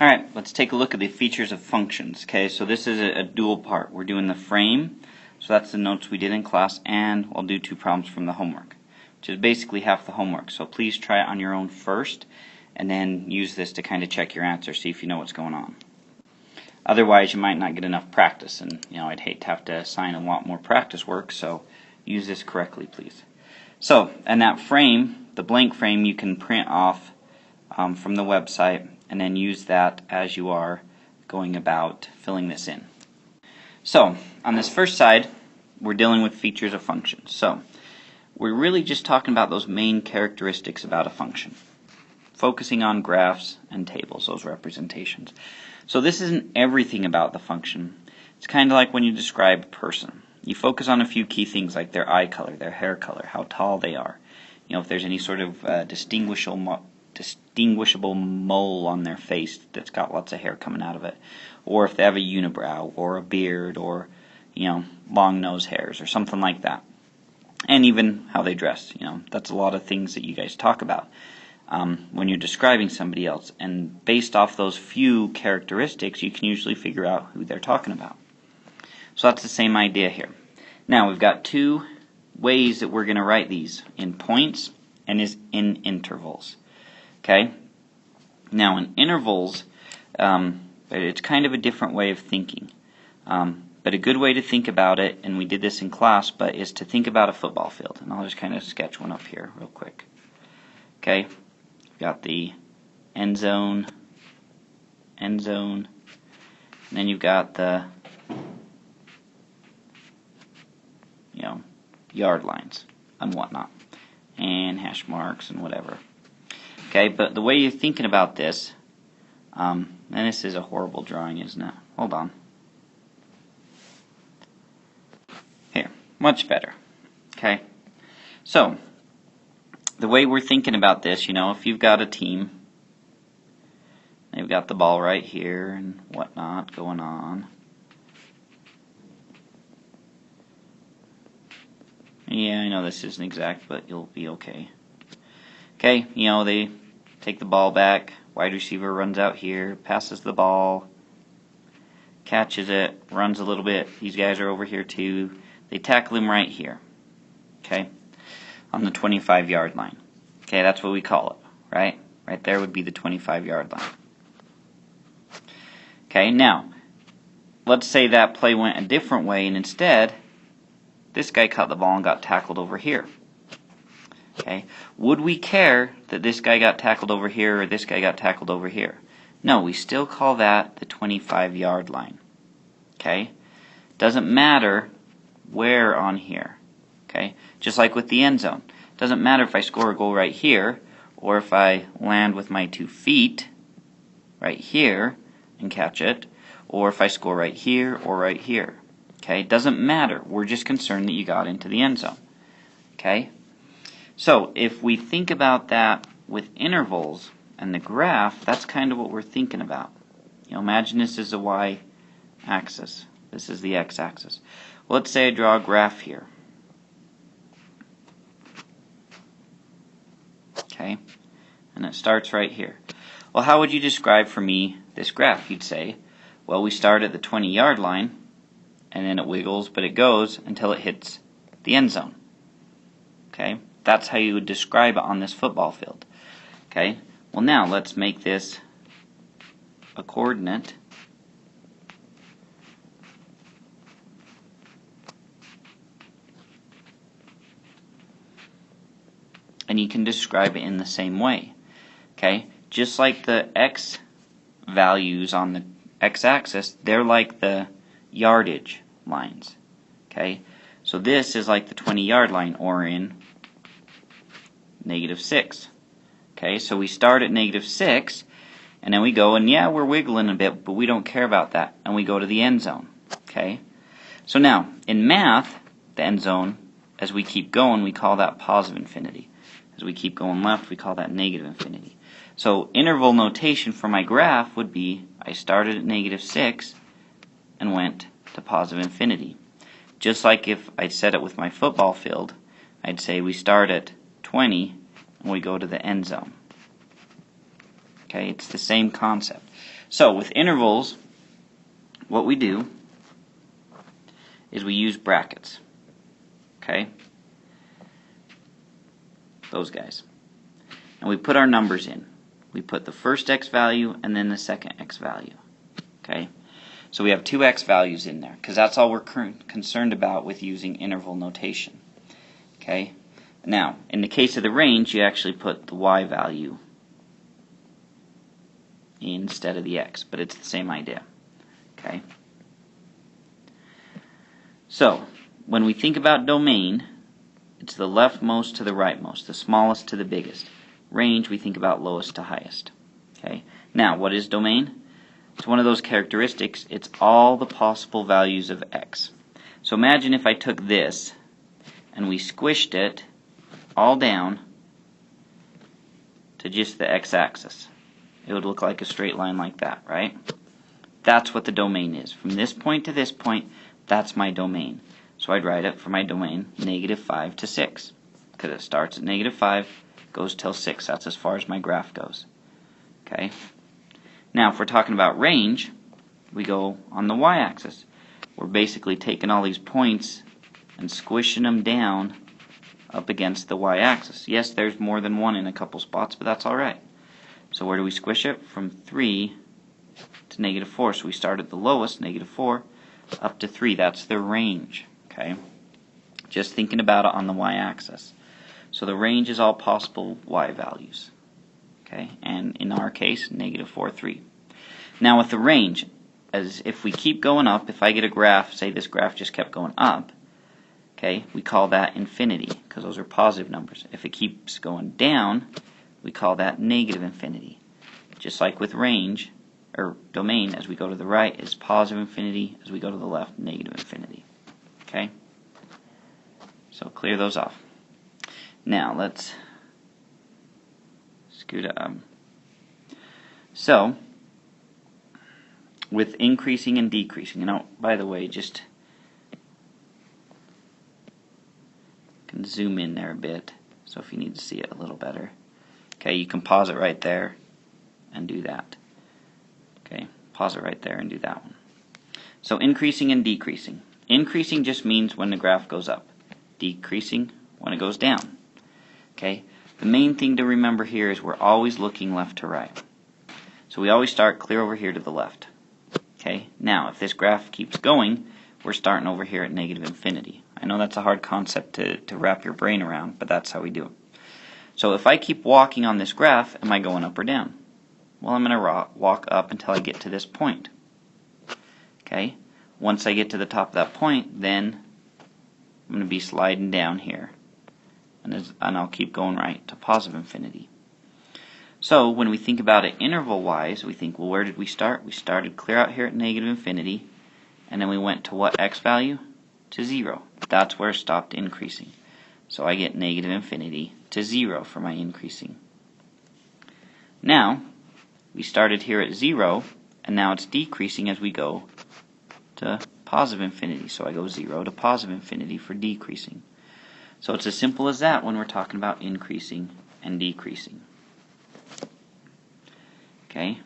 Alright, let's take a look at the features of functions. Okay, so this is a dual part. We're doing the frame, so that's the notes we did in class, and I'll do 2 problems from the homework, which is basically half the homework. So please try it on your own first, and then use this to kind of check your answer, see if you know what's going on. Otherwise, you might not get enough practice, and I'd hate to have to assign a lot more practice work, so use this correctly, please. So, and that frame, the blank frame, you can print off from the website, and then use that as you are going about filling this in. So, on this first side, we're dealing with features of functions. So, we're really just talking about those main characteristics about a function, focusing on graphs and tables, those representations. So this isn't everything about the function. It's kind of like when you describe a person. You focus on a few key things like their eye color, their hair color, how tall they are, if there's any sort of distinguishable mole on their face that's got lots of hair coming out of it, or if they have a unibrow or a beard or long nose hairs or something like that, and even how they dress. That's a lot of things that you guys talk about when you're describing somebody else, and based off those few characteristics you can usually figure out who they're talking about. So that's the same idea here. Now we've got 2 ways that we're going to write these, in points and in intervals. Okay. Now in intervals, it's kind of a different way of thinking, but a good way to think about it, and we did this in class, but is to think about a football field. And I'll just kind of sketch one up here real quick. Okay, we've got the end zone, and then you've got the yard lines and whatnot, and hash marks and whatever. Okay, but the way you're thinking about this, and this is a horrible drawing, isn't it? Hold on. Here, much better. Okay, so the way we're thinking about this, if you've got a team, they've got the ball right here and whatnot going on. Yeah, I know this isn't exact, but you'll be okay. Okay, they take the ball back, wide receiver runs out here, passes the ball, catches it, runs a little bit, these guys are over here too, they tackle him right here, okay, on the 25-yard line. Okay, that's what we call it, right? Right there would be the 25-yard line. Okay, now, let's say that play went a different way, and instead, this guy caught the ball and got tackled over here. Okay, would we care that this guy got tackled over here or this guy got tackled over here? No, we still call that the 25-yard line. Okay, doesn't matter where on here. Okay, just like with the end zone. Doesn't matter if I score a goal right here or if I land with my 2 feet right here and catch it, or if I score right here or right here. Okay, doesn't matter. We're just concerned that you got into the end zone. Okay, so if we think about that with intervals and the graph, that's kind of what we're thinking about. Imagine this is the y-axis. This is the x-axis. Well, let's say I draw a graph here. Okay, and it starts right here. Well, how would you describe for me this graph? You'd say, well, we start at the 20-yard line, and then it wiggles, but it goes until it hits the end zone. Okay, that's how you would describe it on this football field. Okay, well now let's make this a coordinate. And you can describe it in the same way. Okay, just like the x values on the x-axis, they're like the yardage lines. Okay, so this is like the 20-yard line, or in -6. Okay, so we start at -6, and then we go, and yeah, we're wiggling a bit, but we don't care about that, and we go to the end zone. Okay, so now in math, the end zone, as we keep going, we call that positive infinity. As we keep going left, we call that negative infinity. So interval notation for my graph would be I started at -6 and went to positive infinity. Just like if I said it with my football field, I'd say we start at 20 and we go to the end zone. Okay, it's the same concept. So with intervals, what we do is we use brackets. Okay? Those guys. And we put our numbers in. We put the first x value and then the second x value. Okay? So we have two x values in there because that's all we're concerned about with using interval notation. Okay? Now, in the case of the range, you actually put the y value instead of the x, but it's the same idea. Okay? So, when we think about domain, it's the leftmost to the rightmost, the smallest to the biggest. Range, we think about lowest to highest. Okay? Now, what is domain? It's one of those characteristics. It's all the possible values of x. So imagine if I took this and we squished it all down to just the x-axis. It would look like a straight line like that, right? That's what the domain is. From this point to this point, that's my domain. So I'd write it for my domain -5 to 6. Because it starts at -5, goes till 6. That's as far as my graph goes. Okay? Now, if we're talking about range, we go on the y-axis. We're basically taking all these points and squishing them down up against the y-axis. Yes, there's more than one in a couple spots, but that's alright. So where do we squish it? From 3 to -4. So we start at the lowest, -4, up to 3. That's the range. Okay? Just thinking about it on the y-axis. So the range is all possible y values. Okay? And in our case, -4, 3. Now with the range, as if we keep going up, if I get a graph, say this graph just kept going up, okay, we call that infinity, because those are positive numbers. If it keeps going down, we call that negative infinity. Just like with range, or domain, as we go to the right, is positive infinity, as we go to the left, negative infinity. Okay? So clear those off. Now let's scoot up. So, with increasing and decreasing, by the way, just can zoom in there a bit, so if you need to see it a little better. Okay, you can pause it right there and do that. Okay, pause it right there and do that one. So increasing and decreasing. Increasing just means when the graph goes up. Decreasing when it goes down. Okay, the main thing to remember here is we're always looking left to right. So we always start clear over here to the left. Okay, now if this graph keeps going, we're starting over here at negative infinity. I know that's a hard concept to wrap your brain around, but that's how we do it. So if I keep walking on this graph, am I going up or down? Well, I'm going to walk up until I get to this point. Okay, once I get to the top of that point, then I'm going to be sliding down here. And I'll keep going right to positive infinity. So when we think about it interval-wise, we think, well, where did we start? We started clear out here at negative infinity, and then we went to what x value? To 0. That's where it stopped increasing. So I get negative infinity to 0 for my increasing. Now, we started here at 0, and now it's decreasing as we go to positive infinity. So I go 0 to positive infinity for decreasing. So it's as simple as that when we're talking about increasing and decreasing. Okay?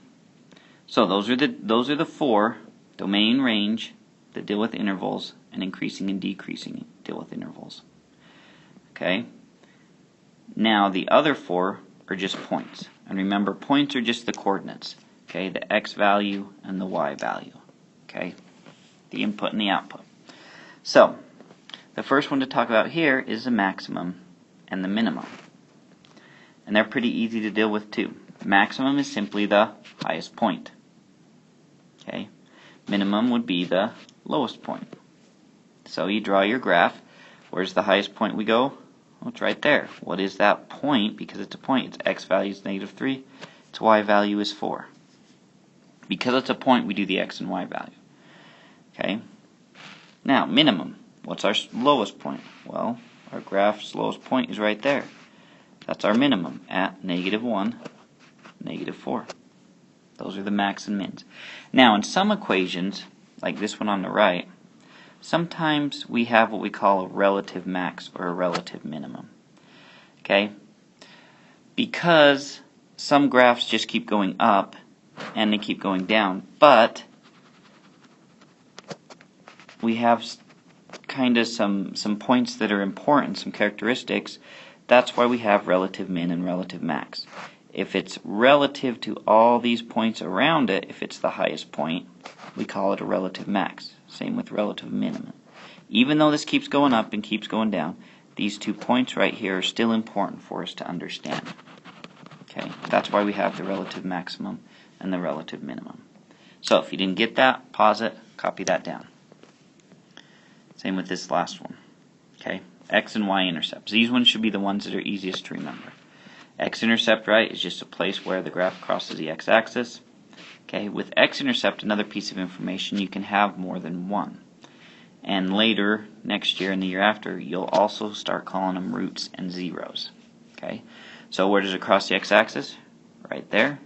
So those are the four: domain, range, that deal with intervals, and increasing and decreasing deal with intervals. Okay? Now the other four are just points. And remember, points are just the coordinates. Okay? The x value and the y value. Okay? The input and the output. So, the first one to talk about here is the maximum and the minimum. And they're pretty easy to deal with too. Maximum is simply the highest point. Okay? Minimum would be the lowest point. So you draw your graph. Where's the highest point we go? Well, it's right there. What is that point? Because it's a point. Its x value is -3. Its y value is 4. Because it's a point, we do the x and y value. Okay? Now, minimum. What's our lowest point? Well, our graph's lowest point is right there. That's our minimum at -1, -4. Those are the max and mins. Now, in some equations, like this one on the right, sometimes we have what we call a relative max or a relative minimum. Okay? Because some graphs just keep going up and they keep going down, but we have kind of some points that are important, some characteristics. That's why we have relative min and relative max. If it's relative to all these points around it, if it's the highest point, we call it a relative max. Same with relative minimum. Even though this keeps going up and keeps going down, these 2 points right here are still important for us to understand. Okay, that's why we have the relative maximum and the relative minimum. So if you didn't get that, pause it, copy that down. Same with this last one. Okay, x and y-intercepts. These ones should be the ones that are easiest to remember. X-intercept, right, is just a place where the graph crosses the x-axis. Okay, with x-intercept, another piece of information, you can have more than one. And later, next year and the year after, you'll also start calling them roots and zeros. Okay, so where does it cross the x-axis? Right there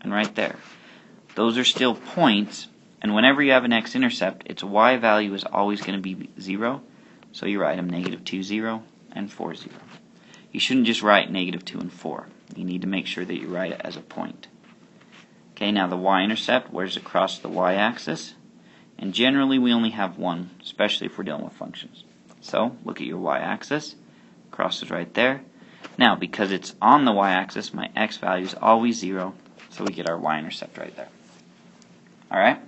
and right there. Those are still points, and whenever you have an x-intercept, its y value is always going to be 0, so you write them -2, 0, and 4, 0. You shouldn't just write -2 and 4. You need to make sure that you write it as a point. Okay, now the y-intercept, where does it cross the y-axis? And generally we only have one, especially if we're dealing with functions. So look at your y-axis, crosses right there. Now because it's on the y-axis, my x value is always 0, so we get our y-intercept right there. Alright,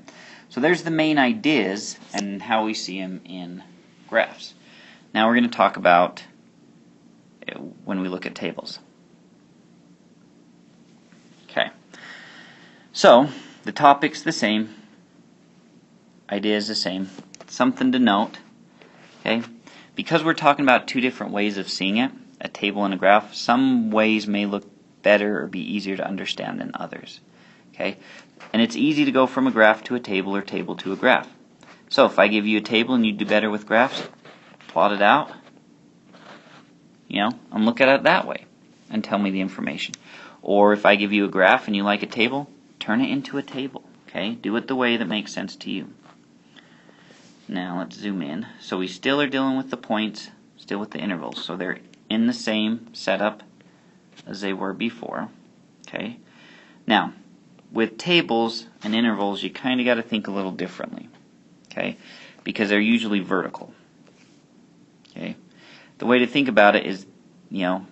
so there's the main ideas and how we see them in graphs. Now we're going to talk about when we look at tables. Okay, so the topic's the same, idea is the same. Something to note, okay, because we're talking about 2 different ways of seeing it, a table and a graph, some ways may look better or be easier to understand than others. Okay, and it's easy to go from a graph to a table or table to a graph. So if I give you a table and you do better with graphs, plot it out, and look at it that way and tell me the information. Or if I give you a graph and you like a table, turn it into a table. Okay, do it the way that makes sense to you. Now let's zoom in. So we still are dealing with the points, still with the intervals. So they're in the same setup as they were before. Okay. Now, with tables and intervals, you kind of got to think a little differently. Okay, because they're usually vertical. Okay. The way to think about it is,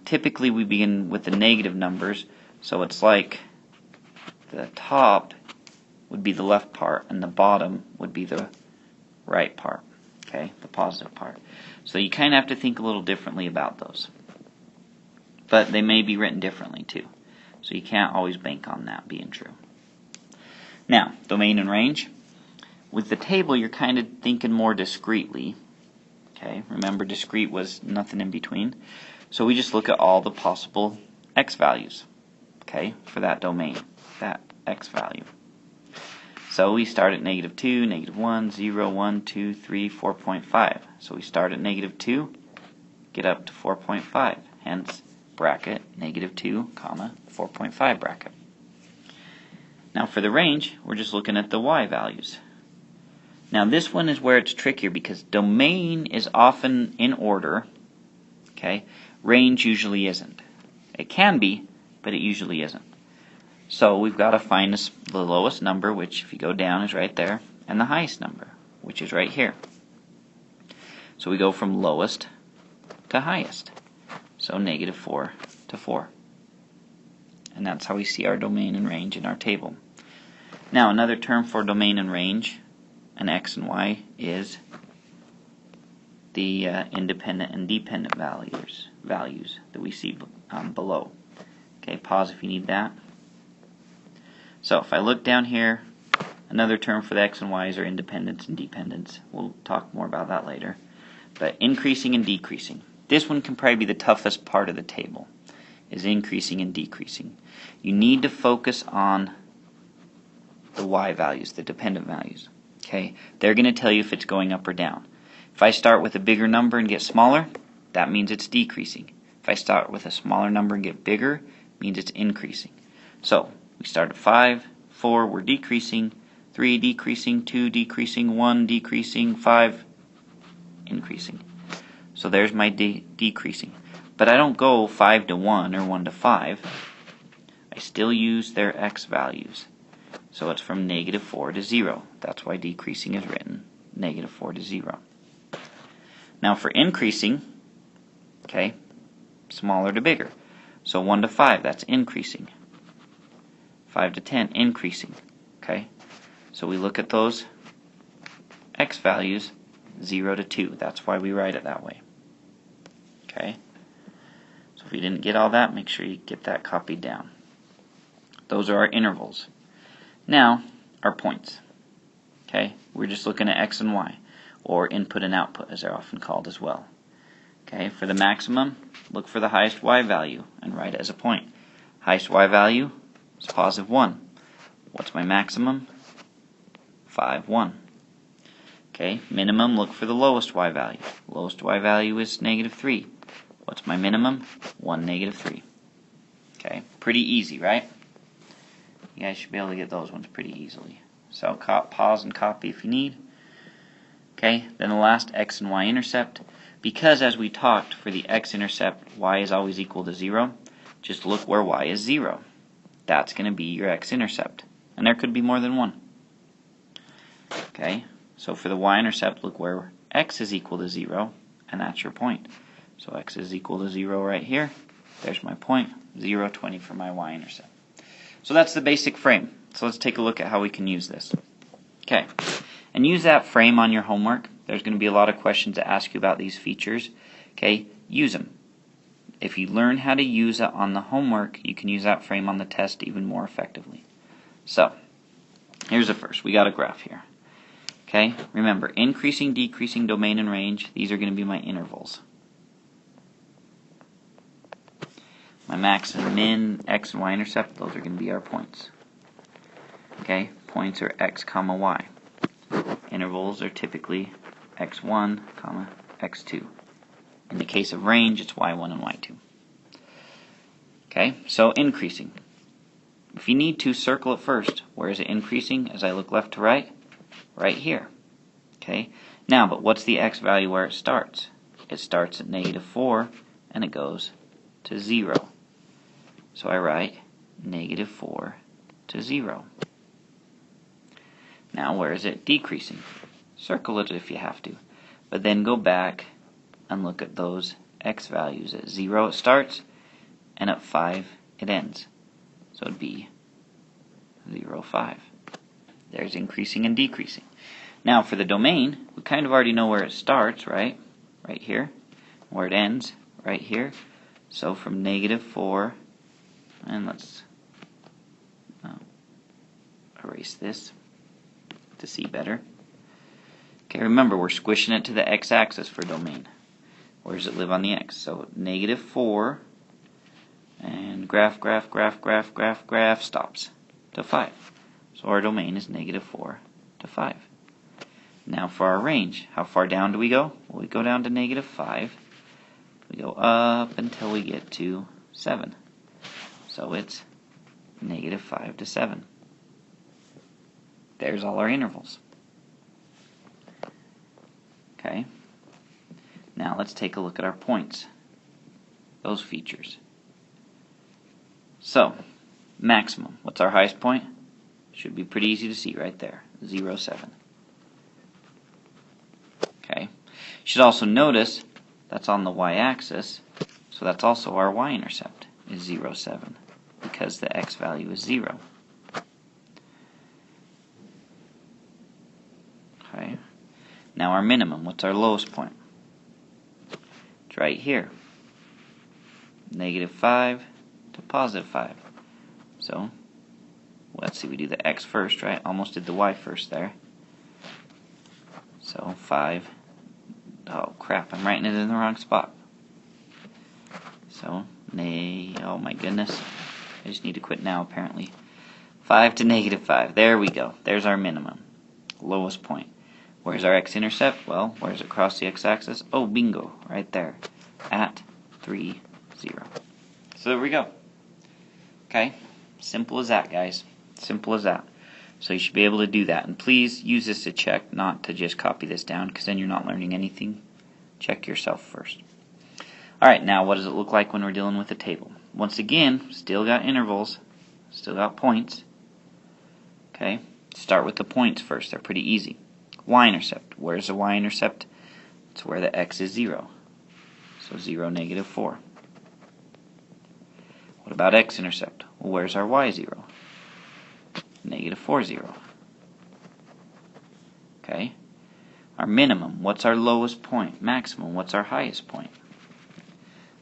typically we begin with the negative numbers, so it's like the top would be the left part and the bottom would be the right part, okay, the positive part. So you kind of have to think a little differently about those. But they may be written differently too, so you can't always bank on that being true. Now, domain and range. With the table, you're kind of thinking more discretely. Okay, remember discrete was nothing in between. So we just look at all the possible x values, okay, for that domain, that x value. So we start at -2, -1, 0, 1, 2, 3, 4.5. So we start at -2, get up to 4.5, hence bracket -2, comma, 4.5 bracket. Now for the range, we're just looking at the y values. Now this one is where it's trickier because domain is often in order, okay? Range usually isn't. It can be, but it usually isn't. So we've got to find the lowest number, which if you go down is right there, and the highest number, which is right here. So we go from lowest to highest. So -4 to 4. And that's how we see our domain and range in our table. Now another term for domain and range, and x and y, is the independent and dependent values that we see below. Okay, pause if you need that. So if I look down here, another term for the x and y's are independence and dependence. We'll talk more about that later. But increasing and decreasing. This one can probably be the toughest part of the table, is increasing and decreasing. You need to focus on the y values, the dependent values. Okay, they're going to tell you if it's going up or down. If I start with a bigger number and get smaller, that means it's decreasing. If I start with a smaller number and get bigger, it means it's increasing. So we start at 5, 4, we're decreasing, 3 decreasing, 2 decreasing, 1 decreasing, 5 increasing. So there's my decreasing. But I don't go 5 to 1 or 1 to 5. I I still use their x values. So it's from -4 to 0. That's why decreasing is written -4 to 0. Now for increasing, okay, smaller to bigger. So 1 to 5, that's increasing. 5 to 10, increasing. Okay, so we look at those x values, 0 to 2. That's why we write it that way. Okay, so if you didn't get all that, make sure you get that copied down. Those are our intervals. Now, our points. Okay, we're just looking at x and y, or input and output as they're often called as well. Okay, for the maximum, look for the highest y value and write it as a point. Highest y value is positive 1. What's my maximum? 5, 1. Okay, minimum, look for the lowest y value. Lowest y value is -3. What's my minimum? 1, -3. Okay, pretty easy, right? You guys should be able to get those ones pretty easily. So pause and copy if you need. Okay, then the last x and y-intercept. Because as we talked, for the x-intercept, y is always equal to 0, just look where y is 0. That's going to be your x-intercept. And there could be more than one. Okay, so for the y-intercept, look where x is equal to 0, and that's your point. So x is equal to 0 right here. There's my point, 0, 20 for my y-intercept. So that's the basic frame. So let's take a look at how we can use this. Okay, and use that frame on your homework. There's going to be a lot of questions that ask you about these features. Okay, use them. If you learn how to use it on the homework, you can use that frame on the test even more effectively. So, here's the first. We got a graph here. Okay, remember, increasing, decreasing, domain, and range, these are going to be my intervals. My max and min, x and y-intercept, those are going to be our points. Okay, points are x, comma, y. Intervals are typically x1, comma, x2. In the case of range, it's y1 and y2. Okay, so increasing. If you need to, circle it first. Where is it increasing as I look left to right? Right here. Okay, now, but what's the x value where it starts? It starts at -4 and it goes to 0. So I write -4 to 0. Now, where is it decreasing? Circle it if you have to. But then go back and look at those x values. At 0 it starts, and at 5 it ends. So it would be 0, 5. There's increasing and decreasing. Now, for the domain, we kind of already know where it starts, right? Right here. Where it ends, right here. So from -4, and let's erase this to see better. Okay, remember, we're squishing it to the x-axis for domain. Where does it live on the x? So -4, and graph, stops to 5. So our domain is -4 to 5. Now for our range, how far down do we go? Well, we go down to -5. We go up until we get to 7. So it's -5 to 7. There's all our intervals. Okay. Now let's take a look at our points. Those features. So, maximum. What's our highest point? Should be pretty easy to see right there. 0, 7. Okay. You should also notice that's on the y-axis, so that's also our y-intercept is 0, 7, because the x value is 0. Okay. Now our minimum, what's our lowest point? It's right here. -5 to +5. So, let's see, we do the x first, right? Almost did the y first there. So 5. Oh crap, I'm writing it in the wrong spot. So, oh my goodness. I just need to quit now apparently. 5 to -5. There we go. There's our minimum. Lowest point. Where's our x-intercept? Well, where's it cross the x-axis? Oh, bingo, right there. At 3, 0. So there we go. Okay, simple as that, guys. Simple as that. So you should be able to do that. And please use this to check, not to just copy this down, because then you're not learning anything. Check yourself first. Alright, now what does it look like when we're dealing with a table? Once again, still got intervals. Still got points. Okay, start with the points first. They're pretty easy. Y-intercept. Where's the y-intercept? It's where the x is 0. So 0, negative 4. What about x-intercept? Well, where's our y 0? Negative 4, 0. Okay. Our minimum. What's our lowest point? Maximum. What's our highest point?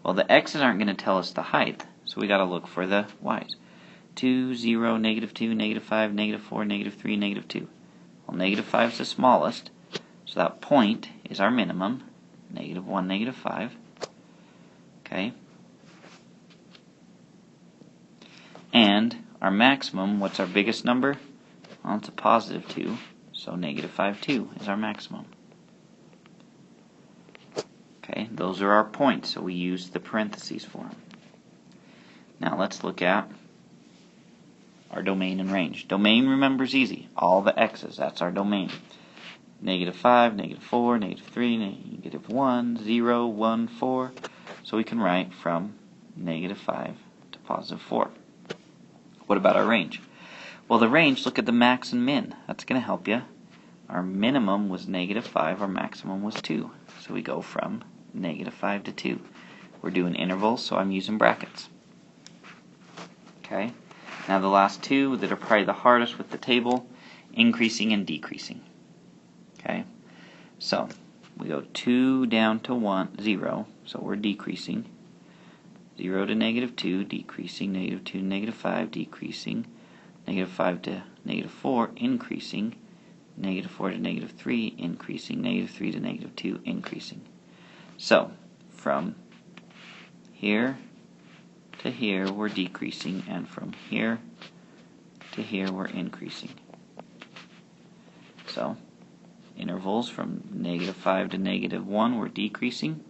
Well, the x's aren't going to tell us the height, so we got to look for the y's. 2, 0, negative 2, negative 5, negative 4, negative 3, negative 2. Well, negative 5 is the smallest, so that point is our minimum. Negative 1, negative 5. Okay. And our maximum, what's our biggest number? Well, it's a positive 2, so negative 5, 2 is our maximum. Okay, those are our points, so we use the parentheses for them. Now let's look at our domain and range. Domain, remember, is easy. All the x's, that's our domain. Negative 5, negative 4, negative 3, negative 1, 0, 1, 4. So we can write from negative 5 to positive 4. What about our range? Well, the range, look at the max and min. That's going to help you. Our minimum was negative 5, our maximum was 2. So we go from negative 5 to 2. We're doing intervals, so I'm using brackets. Okay. Now the last two that are probably the hardest with the table, increasing and decreasing. Okay. So we go 2 down to 1, 0, so we're decreasing. 0 to negative 2, decreasing. Negative 2 to negative 5, decreasing. Negative 5 to negative 4, increasing. Negative 4 to negative 3, increasing. Negative 3 to negative 2, increasing. So, from here to here, we're decreasing, and from here to here, we're increasing. So, intervals from negative 5 to negative 1, we're decreasing.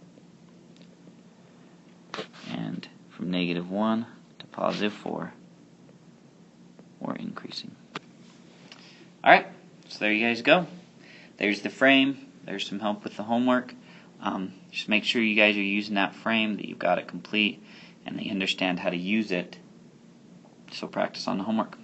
And from negative 1 to positive 4, we're increasing. Alright, so there you guys go. There's the frame. There's some help with the homework. Just make sure you guys are using that frame, that you've got it complete, and that you understand how to use it. So practice on the homework.